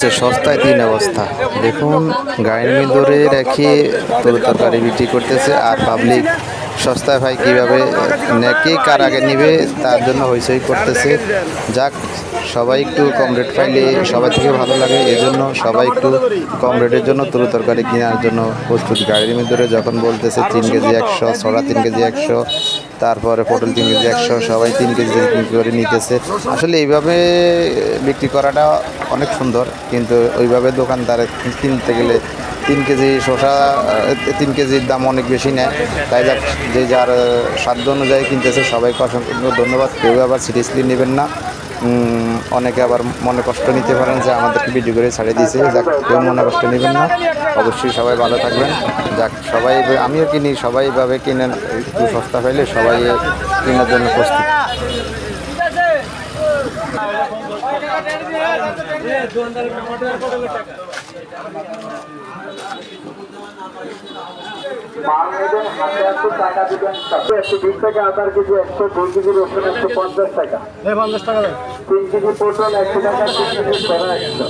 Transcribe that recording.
সস্তায় তিন অবস্থা দেখুন, গাড়ির ভিতরে রেখে তরকারি বিক্রি করতেছে আর পাবলিক সস্তায় ভাই কীভাবে কে কার আগে নিবে তার জন্য হইচই করতেছে। যাক, সবাই একটু কম রেট পাইলে সবার থেকে ভালো লাগে, এজন্য সবাই একটু কম রেটের জন্য তরকারি কেনার জন্য প্রস্তুত। গাড়ির ভিতরে যখন বলতেছে 3 কেজি 100, ছড়া 3 কেজি 100, তারপরে পটল 3 কেজি 100, সবাই 3 কেজি করে নিতেছে। আসলে এইভাবে বিক্রি করাটা অনেক সুন্দর, কিন্তু ওইভাবে দোকানদারে কিনতে গেলে 3 কেজি শসা 3 কেজির দাম অনেক বেশি নেয়। তাই যে যার সাধ্য অনুযায়ী কিনতেছে, সবাইকে অসংখ্য ধন্যবাদ। কেউ আবার সিরিয়াসলি নেবেন না, অনেকে আবার মনে কষ্ট নিতে পারেন যে আমাদেরকে ভিডিও করে ছাড়িয়ে দিয়েছে। যাক, কেউ মনে কষ্ট নেবেন না, অবশ্যই সবাই ভালো থাকবেন। যাক, সবাই আমিও কিনি, সবাই এভাবে কিনেন, একটু সস্তা পাইলে সবাই কেনার জন্য প্রস্তুত। টাকা দিবেন 120 টাকা, আধার কেজি 100, 2 কেজি রসুন 150 টাকা, 50 টাকা, 3 কেজি পটল 100 টাকা, 3 কেজি করা 100।